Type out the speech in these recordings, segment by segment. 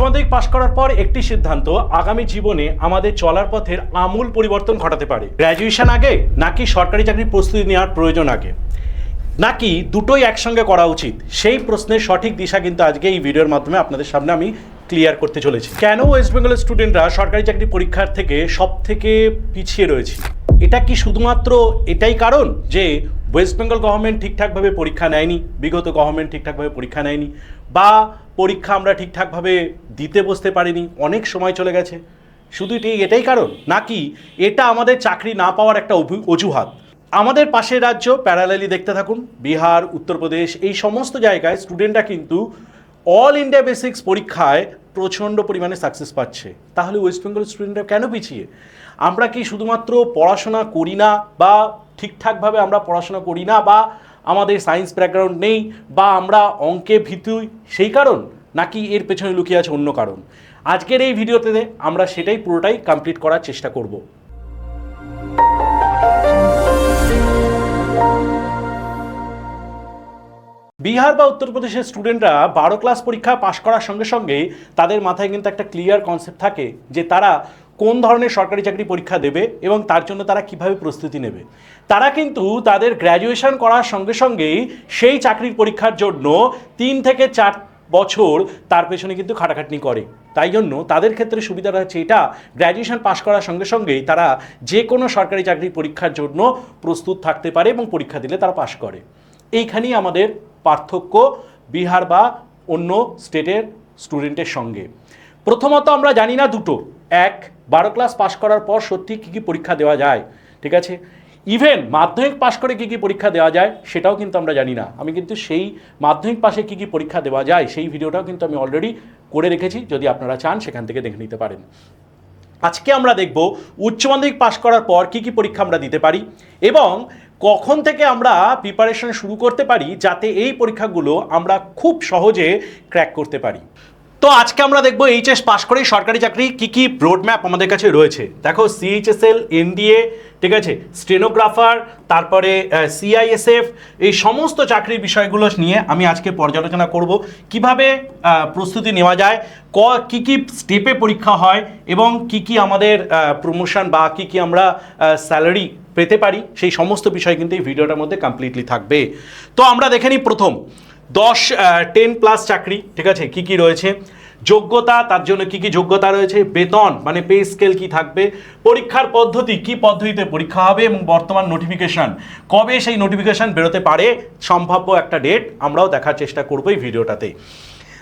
মাধ্যমিক পাশ করার পর একটি সিদ্ধান্ত আগামী জীবনে আমাদের চলার পথের আমূল পরিবর্তন ঘটাতে পারে। গ্র্যাজুয়েশন আগে নাকি সরকারি চাকরির প্রস্তুতি নেওয়ার প্রয়োজন আগে, নাকি দুটোই একসঙ্গে করা উচিত, সেই প্রশ্নের সঠিক দিশা কিন্তু আজকে এই ভিডিওর মাধ্যমে আপনাদের সামনে আমি ক্লিয়ার করতে চলেছি। কেন ওয়েস্ট বেঙ্গলের স্টুডেন্টরা সরকারি চাকরি পরীক্ষার থেকে সব থেকে পিছিয়ে রয়েছে? এটা কি শুধুমাত্র এটাই কারণ যে ওয়েস্ট বেঙ্গল গভর্নমেন্ট ঠিকঠাকভাবে পরীক্ষা নেয়নি, বিগত গভর্নমেন্ট ঠিকঠাকভাবে পরীক্ষা নেয়নি, বা পরীক্ষা আমরা ঠিকঠাকভাবে দিতে বসতে পারিনি, অনেক সময় চলে গেছে? শুধু এটাই কারণ, নাকি এটা আমাদের চাকরি না পাওয়ার একটা অজুহাত? আমাদের পাশের রাজ্য প্যারালালি দেখতে থাকুন, বিহার, উত্তরপ্রদেশ, এই সমস্ত জায়গায় স্টুডেন্টরা কিন্তু অল ইন্ডিয়া বেসিক্স পরীক্ষায় প্রচণ্ড পরিমাণে সাকসেস পাচ্ছে। তাহলে ওয়েস্ট বেঙ্গল স্টুডেন্টরা কেন পিছিয়ে? আমরা কি শুধুমাত্র পড়াশোনা করি না, বা ঠিকঠাকভাবে আমরা পড়াশোনা করি না, বা আমাদের সায়েন্স ব্যাকগ্রাউন্ড নেই, বা আমরা অঙ্কে ভীতু, সেই কারণ, নাকি এর পেছনে লুকিয়ে আছে অন্য কারণ? আজকের এই ভিডিওতে আমরা সেটাই পুরোটাই কমপ্লিট করার চেষ্টা করব। বিহার বা উত্তরপ্রদেশের স্টুডেন্টরা 12 ক্লাস পরীক্ষা পাশ করার সঙ্গে সঙ্গে তাদের মাথায় কিন্তু একটা ক্লিয়ার কনসেপ্ট থাকে যে তারা কোন ধরনের সরকারি চাকরি পরীক্ষা দেবে এবং তার জন্য তারা কিভাবে প্রস্তুতি নেবে। তারা কিন্তু তাদের গ্র্যাজুয়েশন করার সঙ্গে সঙ্গেই সেই চাকরির পরীক্ষার জন্য 3 থেকে 4 বছর তার পেছনে কিন্তু খাটাখাটনি করে। তাই জন্য তাদের ক্ষেত্রে সুবিধাটা হচ্ছে এটা, গ্র্যাজুয়েশন পাশ করার সঙ্গে সঙ্গেই তারা যে কোনো সরকারি চাকরির পরীক্ষার জন্য প্রস্তুত থাকতে পারে এবং পরীক্ষা দিলে তারা পাশ করে। এইখানেই আমাদের পার্থক্য বিহার বা অন্য স্টেটের স্টুডেন্টের সঙ্গে। প্রথমত আমরা জানি না দুটো, এক, 12 ক্লাস পাশ করার পর সত্যি কী কী পরীক্ষা দেওয়া যায়, ঠিক আছে? ইভেন মাধ্যমিক পাশ করে কী কী পরীক্ষা দেওয়া যায় সেটাও কিন্তু আমরা জানি না। আমি কিন্তু সেই মাধ্যমিক পাশে কী কী পরীক্ষা দেওয়া যায় সেই ভিডিওটাও কিন্তু আমি অলরেডি করে রেখেছি, যদি আপনারা চান সেখান থেকে দেখে নিতে পারেন। আজকে আমরা দেখব উচ্চ মাধ্যমিক পাশ করার পর কী কী পরীক্ষা আমরা দিতে পারি এবং কখন থেকে আমরা প্রিপারেশন শুরু করতে পারি যাতে এই পরীক্ষাগুলো আমরা খুব সহজে ক্র্যাক করতে পারি। তো আজকে আমরা দেখব এইচএস পাশ করেই সরকারি চাকরি কী কী রোডম্যাপ আমাদের কাছে রয়েছে। দেখো, সিএইচএসএল, এনডিএ, ঠিক আছে, স্টেনোগ্রাফার, তারপরে সিআইএসএফ, এই সমস্ত চাকরির বিষয়গুলো নিয়ে আমি আজকে পর্যালোচনা করব। কিভাবে প্রস্তুতি নেওয়া যায়, কী কী স্টেপে পরীক্ষা হয় এবং কি কি আমাদের প্রমোশন বা কি কি আমরা স্যালারি পেতে পারি, সেই সমস্ত বিষয় কিন্তু এই ভিডিওটার মধ্যে কমপ্লিটলি থাকবে। তো আমরা দেখে নিই প্রথম 10-10+ চাকরি, ঠিক আছে, কি কি রয়েছে, যোগ্যতা, তার জন্য কি কি যোগ্যতা রয়েছে, বেতন মানে পে স্কেল কি থাকবে, পরীক্ষার পদ্ধতি, কি পদ্ধতিতে পরীক্ষা হবে এবং বর্তমান নোটিফিকেশান, কবে সেই নোটিফিকেশান বেরোতে পারে, সম্ভাব্য একটা ডেট আমরাও দেখার চেষ্টা করবো এই ভিডিওটাতে।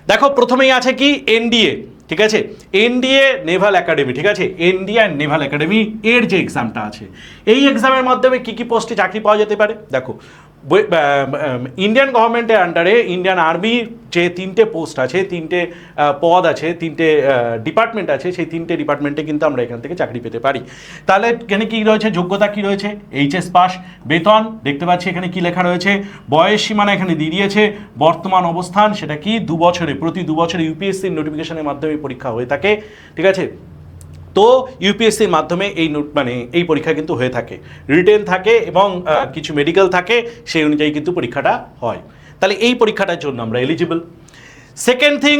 দেখো, প্রথমেই আছে কি এনডিএ, ঠিক আছে, এনডিএ নেভাল একাডেমি, ঠিক আছে, ইন্ডিয়ান নেভাল একাডেমি এর যে এক্সামটা আছে, এই এক্সামের মাধ্যমে কি কি পোস্টে চাকরি পাওয়া যেতে পারে। দেখো, ইন্ডিয়ান গভর্নমেন্টের আন্ডারে ইন্ডিয়ান আর্মির যে 3টে পোস্ট আছে, 3টে পদ আছে, 3টে ডিপার্টমেন্ট আছে, সেই 3টে ডিপার্টমেন্টে কিন্তু আমরা এখান থেকে চাকরি পেতে পারি। তাহলে এখানে কী রয়েছে, যোগ্যতা কী রয়েছে, এইচএস পাস, বেতন দেখতে পাচ্ছি এখানে কি লেখা রয়েছে, বয়স সীমানা এখানে দিয়ে দিয়েছে, বর্তমান অবস্থান সেটা কি, 2 বছরে, প্রতি 2 বছরে ইউপিএসসির নোটিফিকেশনের মাধ্যমে পরীক্ষা হয়ে থাকে, ঠিক আছে। তো ইউপিএসসির মাধ্যমে এই পরীক্ষা কিন্তু হয়ে থাকে, রিটেন থাকে এবং কিছু মেডিকেল থাকে, সেই অনুযায়ী কিন্তু পরীক্ষাটা হয়। তাহলে এই পরীক্ষাটার জন্য আমরা এলিজিবল। সেকেন্ড থিং,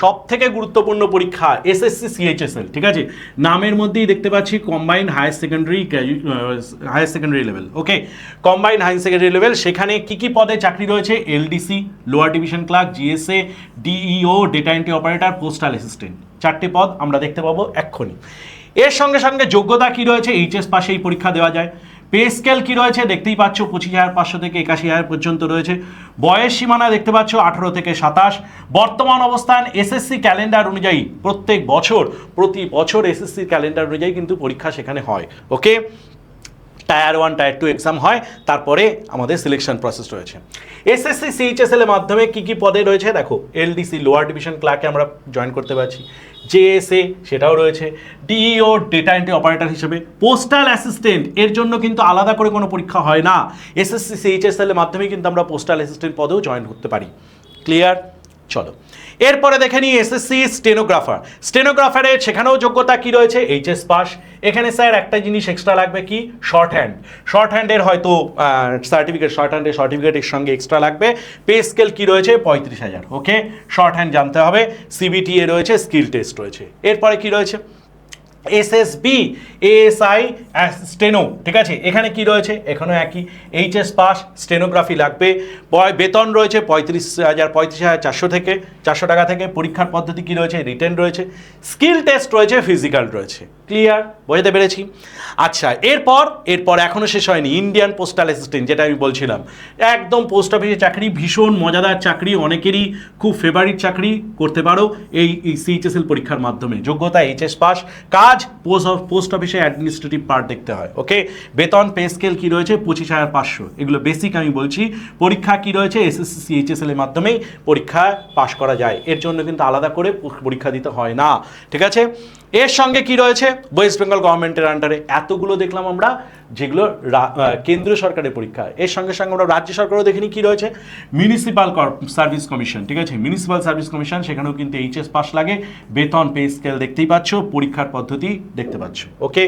সব থেকে গুরুত্বপূর্ণ পরীক্ষা এসএসসি সিএইচএসএল, ঠিক আছে, নামের মধ্যেই দেখতে পাচ্ছি combined higher secondary level, okay, combined higher secondary level. সেখানে কি কি পদে চাকরি রয়েছে, LDC, lower division clerk, GSA, DEO, data entry operator, postal assistant, 4টে পদ আমরা দেখতে পাবো এক্ষুনি। এর সঙ্গে সঙ্গে যোগ্যতা কি রয়েছে, এইচএস পাশে এই পরীক্ষা দেওয়া যায়। পে স্কেল কী রয়েছে দেখতেই পাচ্ছ, 25,500 থেকে 81,000 পর্যন্ত রয়েছে। বয়স সীমানা দেখতে পাচ্ছ 18 থেকে 27। বর্তমান অবস্থান এসএসসি ক্যালেন্ডার অনুযায়ী প্রতি বছর এসএসসি ক্যালেন্ডার অনুযায়ী কিন্তু পরীক্ষা সেখানে হয়, ওকে। টায়ার 1, টায়ার 2 এক্সাম হয়, তারপরে আমাদের সিলেকশন প্রসেস রয়েছে। এসএসসি সিএইচএসএল এর মাধ্যমে কি কি পদে রয়েছে, দেখো, এলডিসি লোয়ার ডিভিশন ক্লার্কে আমরা জয়েন করতে পারছি, জেএসএ সেটাও রয়েছে, ডিইও ডেটা এন্ট্রি অপারেটর হিসেবে, পোস্টাল অ্যাসিস্ট্যান্ট এর জন্য কিন্তু আলাদা করে কোনো পরীক্ষা হয় না, এসএসসি সিএইচএসএল এর মাধ্যমে কিন্তু আমরা পোস্টাল অ্যাসিস্ট্যান্ট পদেও জয়েন করতে পারি। ক্লিয়ার? চলো এরপরে দেখে নিই এসএসসি স্টেনোগ্রাফার। স্টেনোগ্রাফারের সেখানেও যোগ্যতা কি রয়েছে? HS pass. এখানে স্যার একটা জিনিস এক্সট্রা লাগবে, কি? Short hand. শর্ট হ্যান্ডের হয়তো সার্টিফিকেট, শর্ট হ্যান্ডের সার্টিফিকেটের সঙ্গে এক্সট্রা লাগবে। পে স্কেল কি রয়েছে? 35,000। ওকে, শর্ট হ্যান্ড জানতে হবে। সিবিটিএ রয়েছে, স্কিল টেস্ট রয়েছে। এরপরে কি রয়েছে? এসএসবি এএসআই স্টেনো, ঠিক আছে। এখানে কি রয়েছে? এখানেও একই, এইচএস পাস, স্টেনোগ্রাফি লাগবে। বেতন রয়েছে 35,400 থেকে 400 টাকা থেকে। পরীক্ষার পদ্ধতি কি রয়েছে? রিটেন রয়েছে, স্কিল টেস্ট রয়েছে, ফিজিক্যাল রয়েছে। ক্লিয়ার? বোঝাতে পেরেছি? আচ্ছা, এরপর এখনও শেষ হয়নি। ইন্ডিয়ান পোস্টাল অ্যাসিস্ট্যান্ট, যেটা আমি বলছিলাম, একদম পোস্ট অফিসের চাকরি, ভীষণ মজাদার চাকরি, অনেকেরই খুব ফেভারিট চাকরি। করতে পারো এই সিএইচএসএল পরীক্ষার মাধ্যমে। যোগ্যতা এইচএস পাস। কাজ পোস্ট অফিসে অ্যাডমিনিস্ট্রেটিভ পার্ট দেখতে হয়। ওকে, বেতন পে স্কেল কি রয়েছে? 25,500। এগুলো বেসিক আমি বলছি। পরীক্ষা কি রয়েছে? এসএসসি সিএইচএসএল এর মাধ্যমেই পরীক্ষা পাশ করা যায়। এর জন্য কিন্তু আলাদা করে পরীক্ষা দিতে হয় না, ঠিক আছে। এর সঙ্গে কি রয়েছে? ওয়েস্ট বেঙ্গল গভর্নমেন্টের আন্ডারে এতগুলো দেখলাম আমরা, যেগুলো কেন্দ্রীয় সরকারের পরীক্ষা। এর সঙ্গে সঙ্গে আমরা রাজ্য সরকারও দেখিনি কি রয়েছে? মিউনিসিপাল সার্ভিস কমিশন, ঠিক আছে। মিউনিসিপাল সার্ভিস কমিশন, সেখানেও কিন্তু এইচএস পাস লাগে। বেতন পে স্কেল দেখতেই পাচ্ছ, পরীক্ষার পদ্ধতি দেখতে পাচ্ছ। ওকে,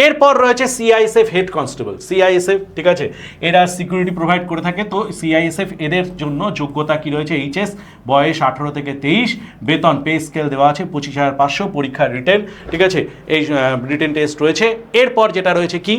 এরপর রয়েছে সিআইএসএফ হেড কনস্টেবল। সিআইএসএফ, ঠিক আছে, এরা সিকিউরিটি প্রোভাইড করে থাকে। তো সিআইএসএফ এদের জন্য যোগ্যতা কি রয়েছে? এইচএস, বয়স 18 থেকে 23, বেতন পে স্কেল দেওয়া আছে 25,500, পরীক্ষার রিটেন, ঠিক আছে, এই রিটেন টেস্ট রয়েছে। এরপর যেটা রয়েছে কি?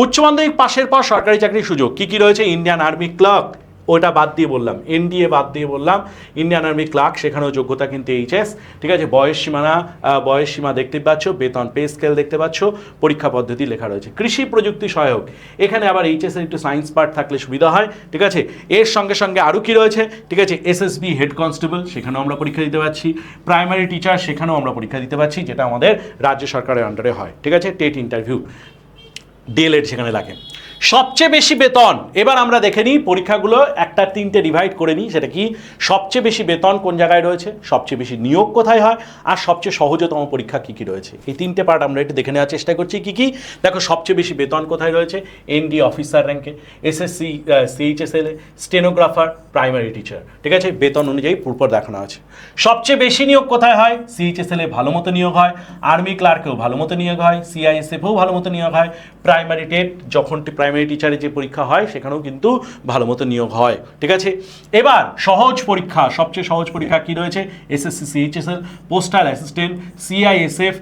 উচ্চ মাধ্যমিক পাশের পর সরকারি চাকরির সুযোগ কি কি রয়েছে? ইন্ডিয়ান আর্মি ক্লার্ক, ওটা বাদ দিয়ে বললাম, এনডিএ বাদ দিয়ে বললাম, ইন্ডিয়ান আর্মি ক্লার্ক, সেখানেও যোগ্যতা কিন্তু এইচএস, ঠিক আছে। বয়স সীমা দেখতে পাচ্ছ, বেতন পে স্কেল দেখতে পাচ্ছ, পরীক্ষা পদ্ধতি লেখা রয়েছে। কৃষি প্রযুক্তি সহায়ক, এখানে আবার এইচএস এর একটু সায়েন্স পার্ট থাকলে সুবিধা হয়, ঠিক আছে। এর সঙ্গে সঙ্গে আরও কি রয়েছে? ঠিক আছে, এসএসবি হেড কনস্টেবল, সেখানেও আমরা পরীক্ষা দিতে পারছি। প্রাইমারি টিচার, সেখানেও আমরা পরীক্ষা দিতে পারছি, যেটা আমাদের রাজ্য সরকারের আন্ডারে হয়, ঠিক আছে। টেট ইন্টারভিউ, ডিএলএড সেখানে লাগে। সবচেয়ে বেশি বেতন, এবার আমরা দেখে নিই পরীক্ষাগুলো একটা 3টে ডিভাইড করে নিই। সেটা কি? সবচেয়ে বেশি বেতন কোন জায়গায় রয়েছে, সবচেয়ে বেশি নিয়োগ কোথায় হয়, আর সবচেয়ে সহজতম পরীক্ষা কি কি রয়েছে। এই 3টে পার্ট আমরা একটু দেখে নেওয়ার চেষ্টা করছি। কি কি? দেখো, সবচেয়ে বেশি বেতন কোথায় রয়েছে? এনডি অফিসার র্যাঙ্কে, এসএসসি সিএইচএসএল এ, স্টেনোগ্রাফার, প্রাইমারি টিচার, ঠিক আছে। বেতন অনুযায়ী পূর্ব দেখানো আছে। সবচেয়ে বেশি নিয়োগ কোথায় হয়? সিএইচএসএল এ ভালো মতো নিয়োগ হয়, আর্মি ক্লার্কেও ভালো মতো নিয়োগ হয়, সিআইএসএফেও ভালো মতো নিয়োগ হয়, প্রাইমারি টেট যখন প্রাইমারি টিচারের যে পরীক্ষা হয় সেখানেও কিন্তু ভালো মতো নিয়োগ হয়, ঠিক আছে। এবার সহজ পরীক্ষা, সবচেয়ে সহজ পরীক্ষা কি রয়েছে? SSC CHSL, postal assistant, CISF,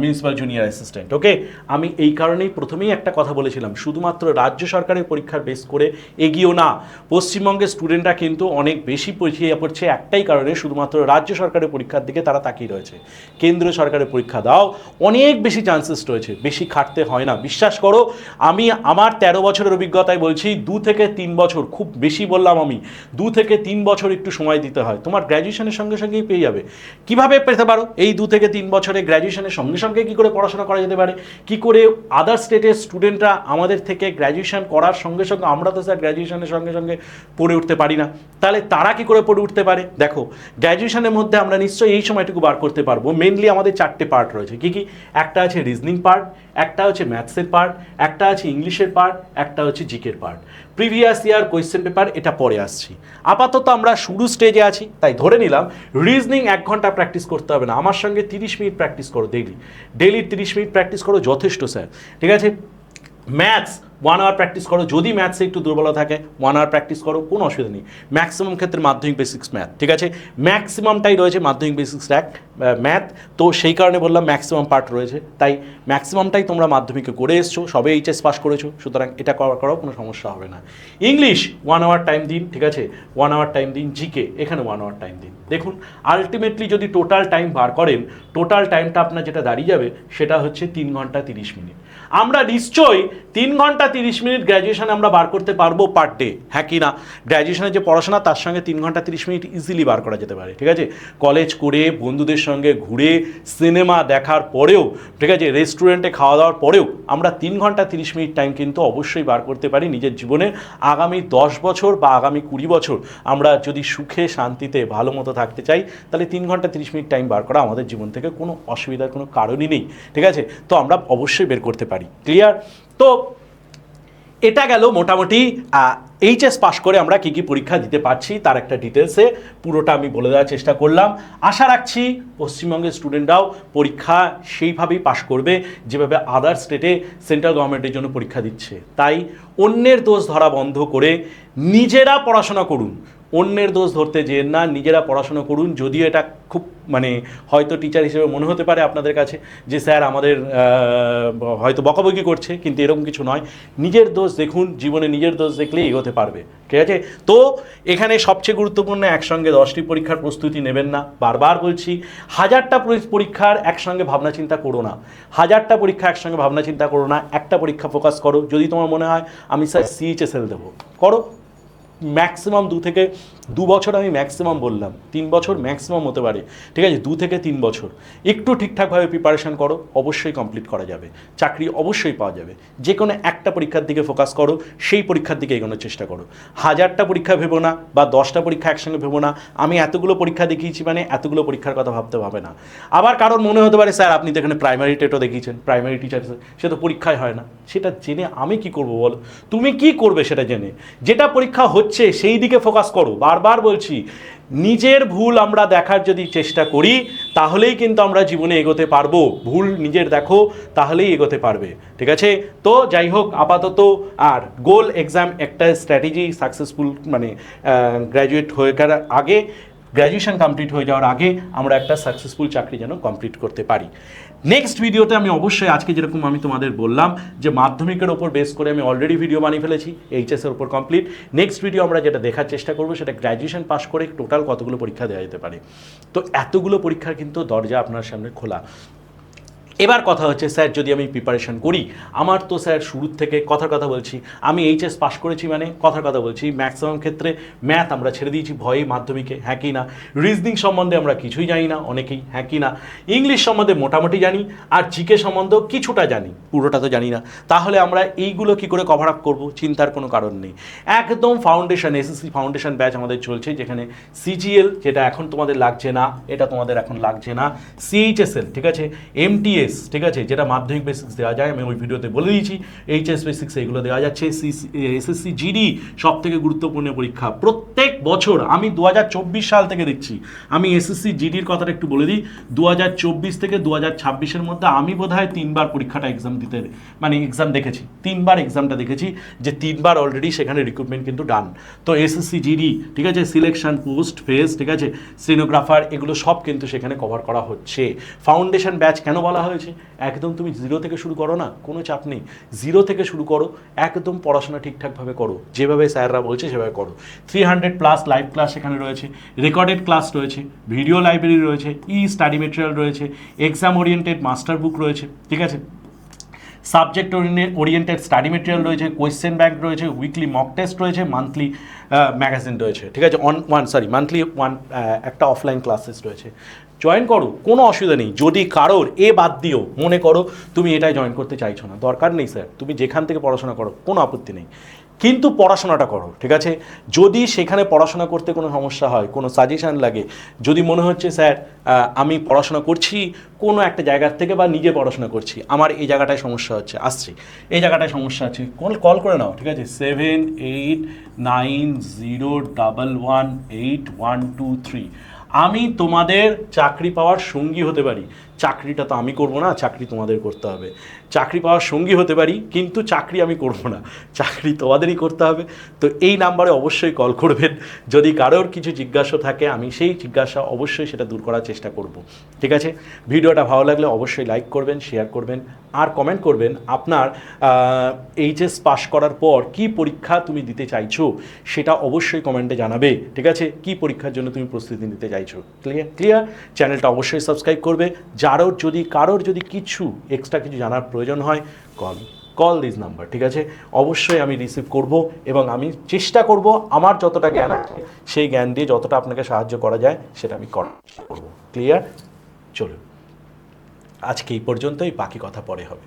municipal junior assistant. Okay, আমি এই কারণেই প্রথমেই একটা কথা বলেছিলাম, শুধুমাত্র রাজ্য সরকারের পরীক্ষার বেস করে এগিয়েও না। পশ্চিমবঙ্গের স্টুডেন্টরা কিন্তু অনেক বেশি পিছিয়ে পড়ছে একটাই কারণে, শুধুমাত্র রাজ্য সরকারের পরীক্ষার দিকে তারা তাকিয়ে রয়েছে। কেন্দ্রীয় সরকারের পরীক্ষা দাও, অনেক বেশি চান্সেস রয়েছে, বেশি খাটতে হয় না। বিশ্বাস করো, আমি আমার 13 বছরের অভিজ্ঞতায় বলছি, 2 থেকে 3 বছর, খুব বেশি বললাম আমি, 2 থেকে 3 বছর একটু সময় দিতে হয়, তোমার গ্র্যাজুয়েশনের সঙ্গে সঙ্গেই পেয়ে যাবে। কিভাবে পেতে পারো? এই 2 থেকে 3 বছরে গ্র্যাজুয়েশনের সঙ্গে সঙ্গে কী করে পড়াশোনা করা যেতে পারে, কি করে আদার স্টেটের স্টুডেন্টরা আমাদের থেকে গ্র্যাজুয়েশন করার সঙ্গে সঙ্গে, আমরা তো স্যার গ্র্যাজুয়েশনের সঙ্গে সঙ্গে পড়ে উঠতে পারি না, তাহলে তারা কি করে পড়ে উঠতে পারে? দেখো, গ্র্যাজুয়েশনের মধ্যে আমরা নিশ্চয়ই এই সময়টুকু বার করতে পারবো। মেনলি আমাদের 4টে পার্ট রয়েছে। কি কি? একটা আছে রিজনিং পার্ট, একটা হচ্ছে ম্যাথসের পার্ট, একটা আছে ইংলিশের পার্ট, একটা হচ্ছে জিকের part. Previous year question paper, এটা পরে আসছি। আপাতত আমরা শুরু স্টেজে আছি, তাই ধরে নিলাম রিজনিং 1 ঘন্টা প্র্যাকটিস করতে হবে না, আমার সঙ্গে 30 মিনিট প্র্যাকটিস করো ডেইলি 30 মিনিট প্র্যাকটিস করো, যথেষ্ট স্যার, ঠিক আছে। ম্যাথস 1 আওয়ার প্র্যাকটিস করো, যদি ম্যাথসে একটু দুর্বলতা থাকে 1 আওয়ার প্র্যাকটিস করো, কোনো অসুবিধা নেই। ম্যাক্সিমাম ক্ষেত্রে মাধ্যমিক বেসিক্স ম্যাথ, ঠিক আছে, ম্যাক্সিমামটাই রয়েছে মাধ্যমিক বেসিক্স ম্যাথ, তো সেই কারণে বললাম ম্যাক্সিমাম পার্ট রয়েছে, তাই ম্যাক্সিমামটাই তোমরা মাধ্যমিকে করে এসছো, সবে এইচএস পাস করেছো, সুতরাং এটা করাও কোনো সমস্যা হবে না। ইংলিশ 1 আওয়ার টাইম দিন, ঠিক আছে, 1 আওয়ার টাইম দিন। জিকে এখানে 1 আওয়ার টাইম দিন। দেখুন, আলটিমেটলি যদি টোটাল টাইম বার করেন, টোটাল টাইমটা আপনার যেটা দাঁড়িয়ে যাবে সেটা হচ্ছে 3 ঘন্টা 30 মিনিট। আমরা নিশ্চয়ই 3 ঘন্টা 30 মিনিট গ্র্যাজুয়েশনে আমরা বার করতে পারবো পার ডে, হ্যাঁ কি না? গ্র্যাজুয়েশনের যে পড়াশোনা তার সঙ্গে 3 ঘন্টা 30 মিনিট ইজিলি বার করা যেতে পারে, ঠিক আছে। কলেজ করে, বন্ধুদের সঙ্গে ঘুরে, সিনেমা দেখার পরেও, ঠিক আছে, রেস্টুরেন্টে খাওয়া দাওয়ার পরেও আমরা 3 ঘন্টা 30 মিনিট টাইম কিন্তু অবশ্যই বার করতে পারি নিজের জীবনে। আগামী 10 বছর বা আগামী 20 বছর আমরা যদি সুখে শান্তিতে ভালো মতো থাকতে চাই, তাহলে 3 ঘন্টা 30 মিনিট টাইম বার করা আমাদের জীবন থেকে কোনো অসুবিধার কোনো কারণই নেই, ঠিক আছে। তো আমরা অবশ্যই বের করতে পারি। ক্লিয়ার? তো এটা গেল মোটামুটি এইচএস পাশ করে আমরা কী কী পরীক্ষা দিতে পারছি তার একটা ডিটেলসে পুরোটা আমি বলে দেওয়ার চেষ্টা করলাম। আশা রাখছি পশ্চিমবঙ্গের স্টুডেন্টরাও পরীক্ষা সেইভাবেই পাশ করবে যেভাবে আদার স্টেটে সেন্ট্রাল গভর্নমেন্টের জন্য পরীক্ষা দিচ্ছে। তাই অন্যের দোষ ধরা বন্ধ করে নিজেরা পড়াশোনা করুন, অন্যের দোষ ধরতে যেন না, নিজেরা পড়াশোনা করুন। যদিও এটা খুব হয়তো টিচার হিসেবে মনে হতে পারে আপনাদের কাছে যে স্যার আমাদের হয়তো বকাবকি করছে, কিন্তু এরকম কিছু নয়। নিজের দোষ দেখুন, জীবনে নিজের দোষ দেখলেই এগোতে পারবে, ঠিক আছে? তো এখানে সবচেয়ে গুরুত্বপূর্ণ, একসঙ্গে 10টি পরীক্ষার প্রস্তুতি নেবেন না। বারবার বলছি, 1000টা পরীক্ষার একসঙ্গে ভাবনা চিন্তা করো না, 1000টা পরীক্ষা একসঙ্গে ভাবনা চিন্তা করো না, একটা পরীক্ষা ফোকাস করো। যদি তোমার মনে হয় আমি স্যার CHSL দেবো, করো। ম্যাক্সিমাম 2 বছর, আমি ম্যাক্সিমাম বললাম 3 বছর ম্যাক্সিমাম হতে পারে, ঠিক আছে? 2 থেকে 3 বছর একটু ঠিকঠাকভাবে প্রিপারেশন করো, অবশ্যই কমপ্লিট করা যাবে, চাকরি অবশ্যই পাওয়া যাবে। যে কোনো একটা পরীক্ষার দিকে ফোকাস করো, সেই পরীক্ষার দিকে এগোনোর চেষ্টা করো। 1000টা পরীক্ষা ভেবো না, বা 10টা পরীক্ষা একসঙ্গে ভেবো না আমি এতগুলো পরীক্ষা দেখিয়েছি মানে এতগুলো পরীক্ষার কথা ভাবতে হবে না। আবার কারোর মনে হতে পারে স্যার আপনি তো এখানে প্রাইমারি টেটও দেখিয়েছেন, প্রাইমারি টিচার, সে তো পরীক্ষায় হয় না। সেটা জেনে আমি কি করব বলো? তুমি কি করবে সেটা জেনে? যেটা পরীক্ষা হচ্ছে সেই দিকে ফোকাস করো। বারবার বলছি, নিজের ভুল আমরা দেখার যদি চেষ্টা করি তাহলেই কিন্তু আমরা জীবনে এগোতে পারবো। ভুল নিজের দেখো, তাহলেই এগোতে পারবে, ঠিক আছে? তো যাই হোক, আপাতত আর গোল এক্সাম একটা স্ট্র্যাটেজি, সাকসেসফুল গ্র্যাজুয়েট হয়ে যাওয়ার আগে, গ্র্যাজুয়েশন কমপ্লিট হয়ে যাওয়ার আগে আমরা একটা সাকসেসফুল চাকরি যেন কমপ্লিট করতে পারি। নেক্সট ভিডিওতে আমি অবশ্যই, আজকে যেরকম আমি তোমাদের বললাম যে মাধ্যমিকের ওপর বেস করে আমি অলরেডি ভিডিও বানিয়ে ফেলেছি, এইচএসের ওপর কমপ্লিট। নেক্সট ভিডিও আমরা যেটা দেখার চেষ্টা করবো সেটা গ্র্যাজুয়েশন পাস করে টোটাল কতগুলো পরীক্ষা দেওয়া যেতে পারে। তো এতগুলো পরীক্ষার কিন্তু দরজা আপনার সামনে খোলা। এবার কথা হচ্ছে, স্যার যদি আমি প্রিপারেশন করি, আমার তো স্যার শুরুর থেকে কথার কথা বলছি, আমি এইচএস পাস করেছি মানে কথার কথা বলছি, ম্যাক্সিমাম ক্ষেত্রে ম্যাথ আমরা ছেড়ে দিয়েছি ভয়ে মাধ্যমিকে, হ্যাঁ কি না? রিজনিং সম্বন্ধে আমরা কিছুই জানি না অনেকেই, হ্যাঁ কি না? ইংলিশ সম্বন্ধে মোটামুটি জানি, আর জিকে সম্বন্ধেও কিছুটা জানি, পুরোটা তো জানি না। তাহলে আমরা এইগুলো কি করে কভার আপ করবো? চিন্তার কোনো কারণ নেই। একদম ফাউন্ডেশন, এসএসসি ফাউন্ডেশন ব্যাচ আমাদের চলছে, যেখানে সিজিএল, যেটা এখন তোমাদের লাগছে না, এটা তোমাদের এখন লাগছে না, CHSL, ঠিক আছে, MTS, ঠিক আছে, যেটা মাধ্যমিক বেসিক্স দেওয়া যায়, আমি ওই ভিডিওতে বলে দিয়েছি, HS বেসিক্স এগুলো দেওয়া যাচ্ছে। SSC GD সব থেকে গুরুত্বপূর্ণ পরীক্ষা প্রত্যেক বছর, আমি 2024 সাল থেকে দেখছি। আমি SSC GDর কথাটা একটু বলে দিই, 2024 থেকে 2026-এর মধ্যে আমি বোধহয় 3বার পরীক্ষাটা এক্সাম দিতে, এক্সাম দেখেছি, 3বার এক্সামটা দেখেছি, যে 3বার অলরেডি সেখানে রিক্রুটমেন্ট কিন্তু ডান। তো SSC GD, ঠিক আছে, সিলেকশন, পোস্ট, ফেজ, ঠিক আছে, স্টেনোগ্রাফার, এগুলো সব কিন্তু সেখানে কভার করা হচ্ছে। ফাউন্ডেশন ব্যাচ কেন বলা হয়েছে? একদম তুমি 0 থেকে শুরু করো না, কোনো চাপ নেই, 0 থেকে শুরু করো, একদম পড়াশোনা ঠিকঠাকভাবে করো, যেভাবে স্যাররা বলছে সেভাবে করো। 300+ লাইভ ক্লাস সেখানে রয়েছে, রেকর্ডেড ক্লাস রয়েছে, ভিডিও লাইব্রেরি রয়েছে, স্টাডি মেটেরিয়াল রয়েছে, এক্সাম ওরিয়েন্টেড মাস্টার বুক রয়েছে, ঠিক আছে, সাবজেক্ট ওরিয়েন্টেড স্টাডি মেটেরিয়াল রয়েছে, কোয়েশ্চেন ব্যাংক রয়েছে, উইকলি মক টেস্ট রয়েছে, মান্থলি ম্যাগাজিন রয়েছে, ঠিক আছে, মান্থলি একটা অফলাইন ক্লাসেস রয়েছে। জয়েন করো, কোনো অসুবিধা নেই। যদি কারোর বাদ দিও, মনে করো তুমি এটাই জয়েন করতে চাইছো না, দরকার নেই স্যার, তুমি যেখান থেকে পড়াশোনা করো, কোনো আপত্তি নেই, কিন্তু পড়াশোনাটা করো, ঠিক আছে? যদি সেখানে পড়াশোনা করতে কোনো সমস্যা হয়, কোনো সাজেশান লাগে, যদি মনে হচ্ছে স্যার আমি পড়াশোনা করছি কোনো একটা জায়গার থেকে, বা নিজে পড়াশোনা করছি, আমার এই জায়গাটায় সমস্যা হচ্ছে, আসছি এই জায়গাটায় সমস্যা আছে, কল করে নাও, ঠিক আছে, 7890118123। আমি তোমাদের চাকরি পাওয়ার সঙ্গী হতে পারি। চাকরিটা তো আমি করব না, চাকরি তোমাদের করতে হবে। চাকরি পাওয়ার সঙ্গী হতে পারি, কিন্তু চাকরি আমি করব না, চাকরি তোমাদেরই করতে হবে। তো এই নাম্বারে অবশ্যই কল করবেন। যদি কারোর কিছু জিজ্ঞাসা থাকে, আমি সেই জিজ্ঞাসা অবশ্যই সেটা দূর করার চেষ্টা করব, ঠিক আছে? ভিডিওটা ভালো লাগলে অবশ্যই লাইক করবেন, শেয়ার করবেন, আর কমেন্ট করবেন এইচএস পাস করার পর কি পরীক্ষা তুমি দিতে চাইছো সেটা অবশ্যই কমেন্টে জানাবে, ঠিক আছে? কি পরীক্ষার জন্য তুমি প্রস্তুতি নিতে চাইছো। ক্লিয়ার? চ্যানেলটা অবশ্যই সাবস্ক্রাইব করবে। কারোর যদি কিছু এক্সট্রা কিছু জানার প্রয়োজন হয়, কল দিস নাম্বার, ঠিক আছে? অবশ্যই আমি রিসিভ করব, এবং আমি চেষ্টা করব আমার যতটা জ্ঞান আছে সেই জ্ঞান দিয়ে যতটা আপনাকে সাহায্য করা যায় সেটা আমি করব। ক্লিয়ার? চলুন, আজকে এই পর্যন্তই, বাকি কথা পরে হবে।